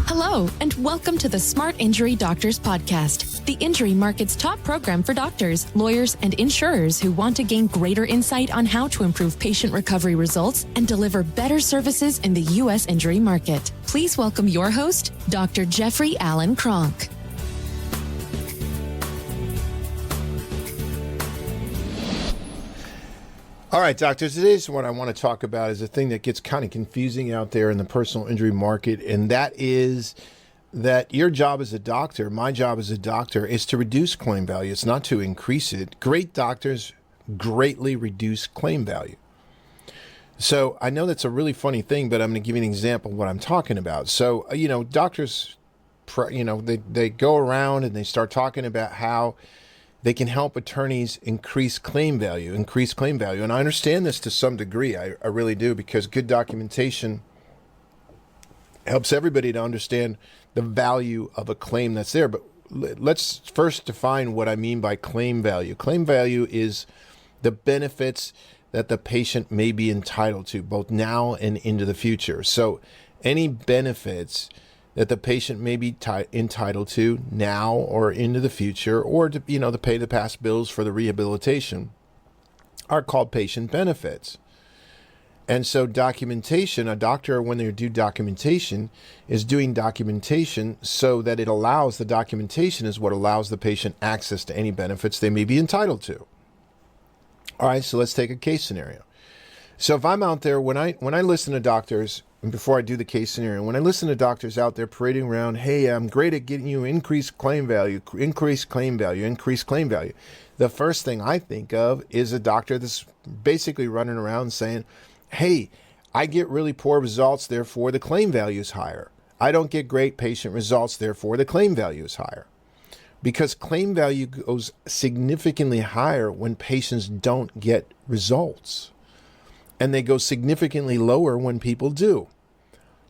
Hello, and welcome to the Smart Injury Doctors Podcast, the injury market's top program for doctors, lawyers, and insurers who want to gain greater insight on how to improve patient recovery results and deliver better services in the U.S. injury market. Please welcome your host, Dr. Jeffrey Allen Kronk. All right, doctors, today's what I want to talk about is a thing that gets kind of confusing out there in the personal injury market, and that is that your job as a doctor, my job as a doctor, is to reduce claim value. It's not to increase it. Great doctors greatly reduce claim value. So I know that's a really funny thing, but I'm going to give you an example of what I'm talking about. So, doctors, they go around and they start talking about how they can help attorneys increase claim value. And I understand this to some degree. I really do, because good documentation helps everybody to understand the value of a claim that's there. But let's first define what I mean by claim value. Claim value is the benefits that the patient may be entitled to, both now and into the future. So any benefits that the patient may be entitled to now or into the future, or to pay the past bills for the rehabilitation, are called patient benefits. And so documentation, a doctor, when they do documentation, is doing documentation so that it allows, the documentation is what allows the patient access to any benefits they may be entitled to. All right, so let's take a case scenario. So if I'm out there, when I listen to doctors, and before I do the case scenario, when I listen to doctors out there parading around, hey, I'm great at getting you increased claim value, increased claim value, increased claim value, the first thing I think of is a doctor that's basically running around saying, hey, I get really poor results, therefore the claim value is higher. I don't get great patient results, therefore the claim value is higher. Because claim value goes significantly higher when patients don't get results. And they go significantly lower when people do.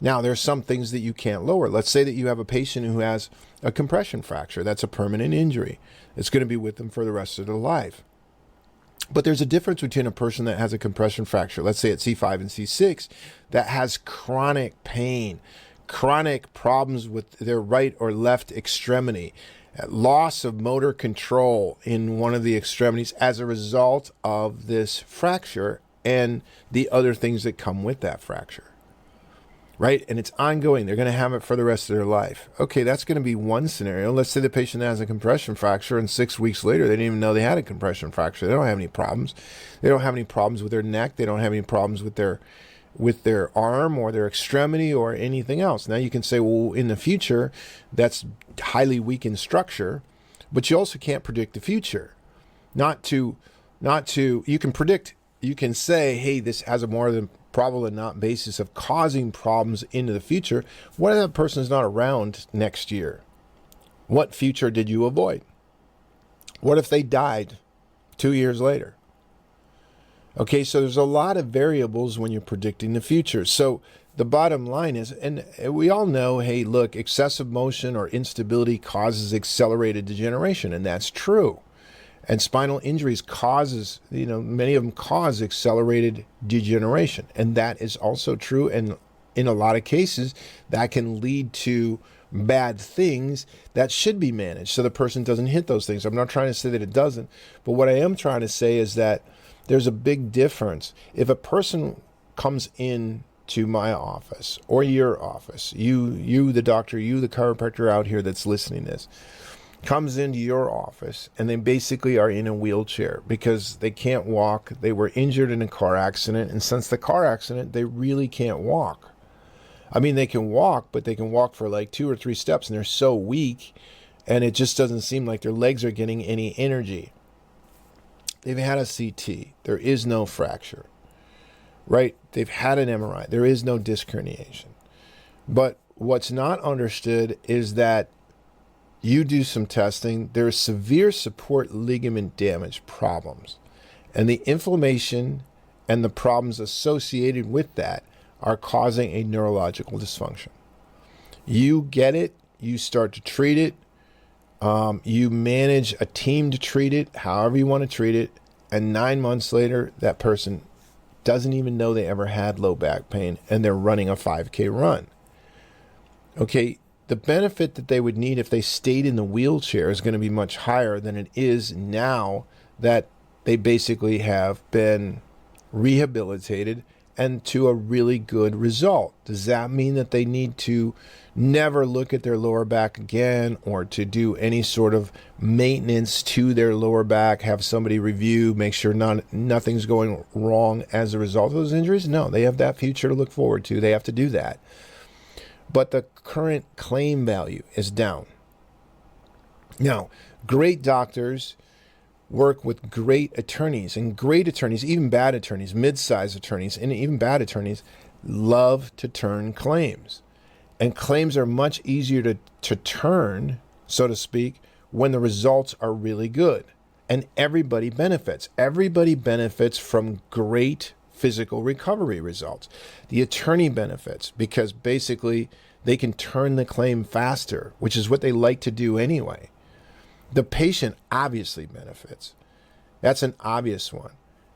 Now, there are some things that you can't lower. Let's say that you have a patient who has a compression fracture. That's a permanent injury. It's going to be with them for the rest of their life. But there's a difference between a person that has a compression fracture, let's say at C5 and C6, that has chronic pain, chronic problems with their right or left extremity, loss of motor control in one of the extremities as a result of this fracture and the other things that come with that fracture, right? And it's ongoing. They're going to have it for the rest of their life. Okay, that's going to be one scenario. Let's say the patient has a compression fracture and 6 weeks later, they didn't even know they had a compression fracture. They don't have any problems. They don't have any problems with their neck. They don't have any problems with their arm or their extremity or anything else. Now you can say, well, in the future, that's highly weakened structure, but you also can't predict the future. You can predict. You can say, hey, this has a more than probable than not basis of causing problems into the future. What if that person is not around next year? What future did you avoid? What if they died 2 years later? Okay, so there's a lot of variables when you're predicting the future. So the bottom line is, and we all know, hey, look, excessive motion or instability causes accelerated degeneration, and that's true. And spinal injuries many of them cause accelerated degeneration. And that is also true. And in a lot of cases, that can lead to bad things that should be managed so the person doesn't hit those things. I'm not trying to say that it doesn't. But what I am trying to say is that there's a big difference. If a person comes in to my office or your office, you the doctor, you the chiropractor out here that's listening to this, comes into your office and they basically are in a wheelchair because they can't walk. They were injured in a car accident, and since the car accident, they really can't walk. I mean, they can walk, but they can walk for like 2 or 3 steps, and they're so weak, and it just doesn't seem like their legs are getting any energy. They've had a CT. There is no fracture, right? They've had an MRI. There is no disc herniation. But what's not understood is that you do some testing, there is severe support ligament damage problems. And the inflammation and the problems associated with that are causing a neurological dysfunction. You get it, you start to treat it, you manage a team to treat it, however you want to treat it, and 9 months later, that person doesn't even know they ever had low back pain, and they're running a 5K run. Okay, the benefit that they would need if they stayed in the wheelchair is going to be much higher than it is now that they basically have been rehabilitated and to a really good result. Does that mean that they need to never look at their lower back again, or to do any sort of maintenance to their lower back, have somebody review, make sure nothing's going wrong as a result of those injuries? No, they have that future to look forward to. They have to do that. But the current claim value is down. Now, great doctors work with great attorneys, and great attorneys, even bad attorneys, mid-sized attorneys, and even bad attorneys love to turn claims. And claims are much easier to turn, so to speak, when the results are really good. And everybody benefits. Everybody benefits from great physical recovery results. The attorney benefits because basically they can turn the claim faster, which is what they like to do anyway. The patient obviously benefits. That's an obvious one.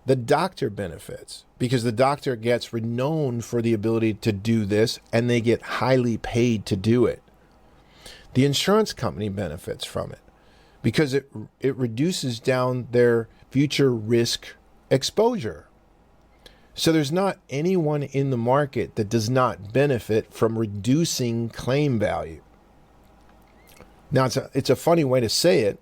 The doctor benefits because the doctor gets renowned for the ability to do this, and they get highly paid to do it. The insurance company benefits from it because it reduces down their future risk exposure. So there's not anyone in the market that does not benefit from reducing claim value. Now, it's a funny way to say it.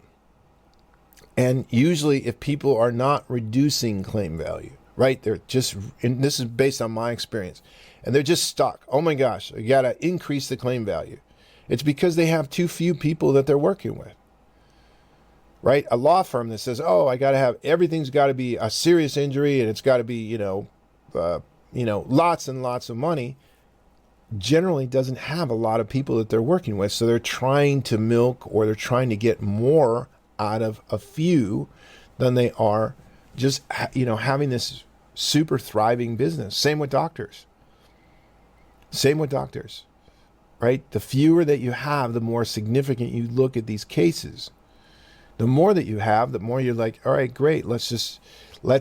And usually if people are not reducing claim value, right, they're just, and this is based on my experience, and they're just stuck. Oh my gosh, I got to increase the claim value. It's because they have too few people that they're working with, right? A law firm that says, oh, I got to have, everything's got to be a serious injury and it's got to be, lots and lots of money, generally doesn't have a lot of people that they're working with. So they're trying to milk, or they're trying to get more out of a few than they are just, having this super thriving business. Same with doctors. Right? The fewer that you have, the more significant you look at these cases. The more that you have, the more you're like, all right, great. Let's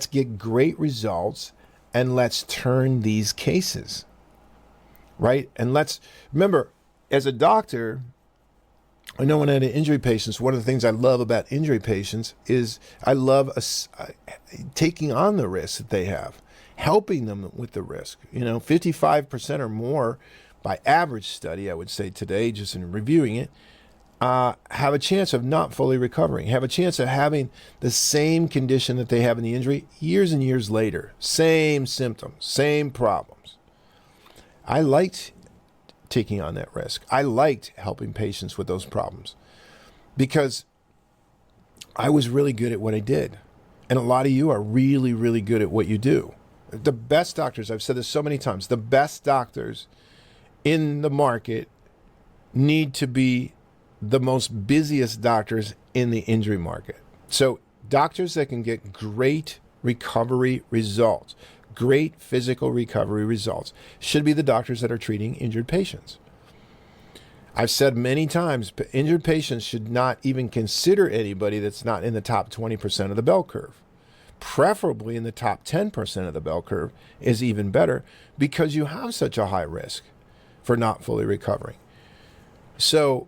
get great results and let's turn these cases. Right? And let's remember, as a doctor, I know when I had injury patients, one of the things I love about injury patients is I love taking on the risk that they have, helping them with the risk. 55% or more by average study, I would say today, just in reviewing it, have a chance of not fully recovering, have a chance of having the same condition that they have in the injury years and years later. Same symptoms, same problems. I liked taking on that risk. I liked helping patients with those problems because I was really good at what I did. And a lot of you are really, really good at what you do. The best doctors, I've said this so many times, the best doctors in the market need to be the most busiest doctors in the injury market. So doctors that can get great recovery results, great physical recovery results, should be the doctors that are treating injured patients. I've said many times, injured patients should not even consider anybody that's not in the top 20% of the bell curve. Preferably in the top 10% of the bell curve is even better because you have such a high risk for not fully recovering. So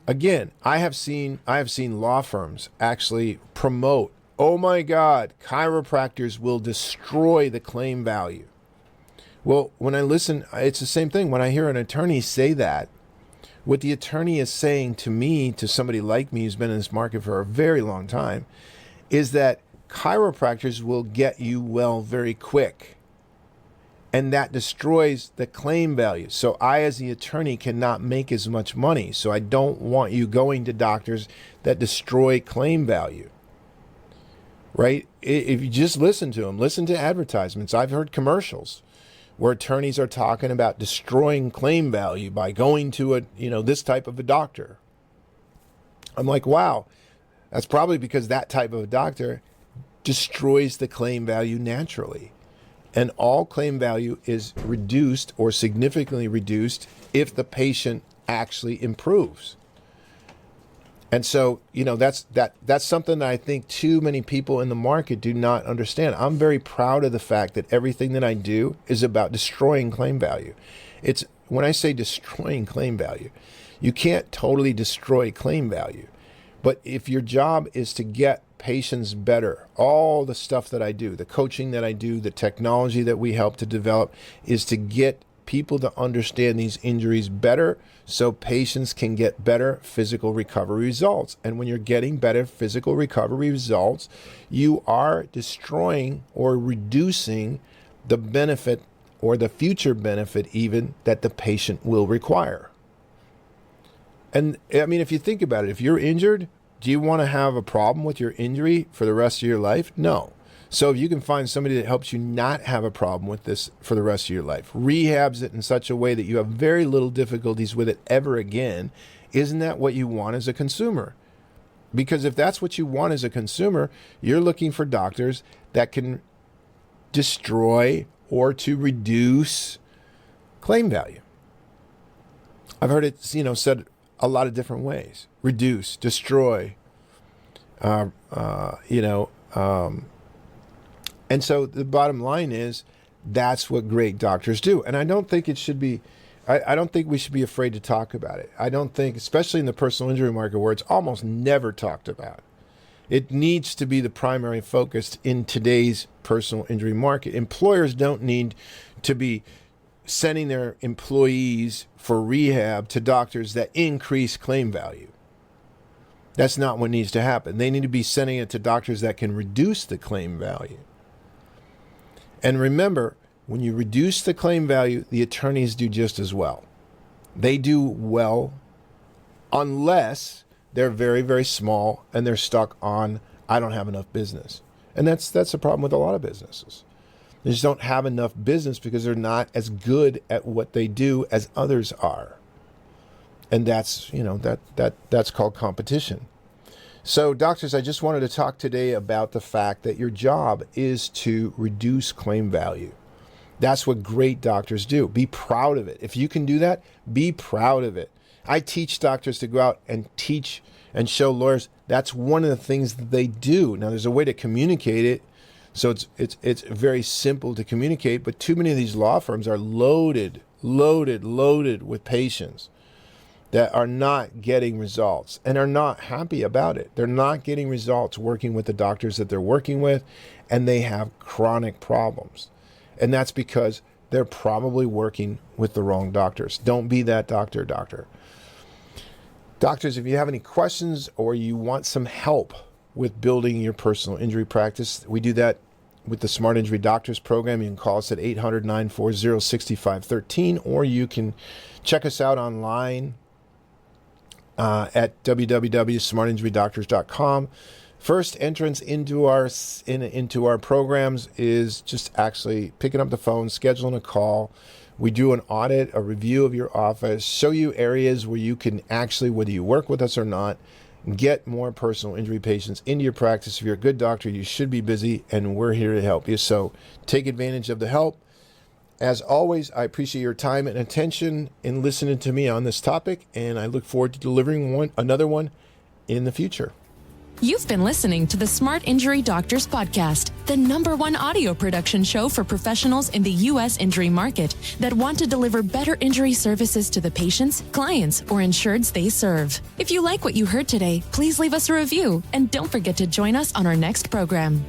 again, I have seen law firms actually promote, oh my God, chiropractors will destroy the claim value. Well, when I listen, it's the same thing. When I hear an attorney say that, what the attorney is saying to me, to somebody like me who's been in this market for a very long time, is that chiropractors will get you well very quick. And that destroys the claim value. So I, as the attorney, cannot make as much money. So I don't want you going to doctors that destroy claim value. Right? If you just listen to them, listen to advertisements. I've heard commercials where attorneys are talking about destroying claim value by going to this type of a doctor. I'm like, wow, that's probably because that type of a doctor destroys the claim value naturally. And all claim value is reduced or significantly reduced if the patient actually improves. And so, that's something that I think too many people in the market do not understand. I'm very proud of the fact that everything that I do is about destroying claim value. It's when I say destroying claim value, You can't totally destroy claim value. But if your job is to get patients better, all the stuff that I do, the coaching that I do, the technology that we help to develop is to get people to understand these injuries better so patients can get better physical recovery results. And when you're getting better physical recovery results, you are destroying or reducing the benefit or the future benefit even that the patient will require. And I mean, if you think about it, if you're injured, do you want to have a problem with your injury for the rest of your life? No. So if you can find somebody that helps you not have a problem with this for the rest of your life, rehabs it in such a way that you have very little difficulties with it ever again, isn't that what you want as a consumer? Because if that's what you want as a consumer, you're looking for doctors that can destroy or to reduce claim value. I've heard it, said a lot of different ways: reduce, destroy, and so the bottom line is that's what great doctors do. And I don't think it should be, I don't think we should be afraid to talk about it. I don't think, especially in the personal injury market where it's almost never talked about, it needs to be the primary focus in today's personal injury market. Employers don't need to be sending their employees for rehab to doctors that increase claim value. That's not what needs to happen. They need to be sending it to doctors that can reduce the claim value. And remember, when you reduce the claim value, the attorneys do just as well. They do well unless they're very, very small and they're stuck on, I don't have enough business. And that's the problem with a lot of businesses. They just don't have enough business because they're not as good at what they do as others are. And that's, that's called competition. So doctors, I just wanted to talk today about the fact that your job is to reduce claim value. That's what great doctors do. Be proud of it. If you can do that, be proud of it. I teach doctors to go out and teach and show lawyers that's one of the things that they do. Now, there's a way to communicate it. So it's very simple to communicate, but too many of these law firms are loaded with patients that are not getting results and are not happy about it. They're not getting results working with the doctors that they're working with, and they have chronic problems. And that's because they're probably working with the wrong doctors. Don't be that doctor. Doctors, if you have any questions or you want some help with building your personal injury practice, we do that with the Smart Injury Doctors program. You can call us at 800-940-6513, or you can check us out online at www.smartinjurydoctors.com. First entrance into our programs is just actually picking up the phone, scheduling a call. We do an audit, a review of your office, show you areas where you can actually, whether you work with us or not, get more personal injury patients into your practice. If you're a good doctor, you should be busy, and we're here to help you. So take advantage of the help. As always, I appreciate your time and attention in listening to me on this topic, and I look forward to delivering another one in the future. You've been listening to the Smart Injury Doctors Podcast, the #1 audio production show for professionals in the U.S. injury market that want to deliver better injury services to the patients, clients, or insureds they serve. If you like what you heard today, please leave us a review and don't forget to join us on our next program.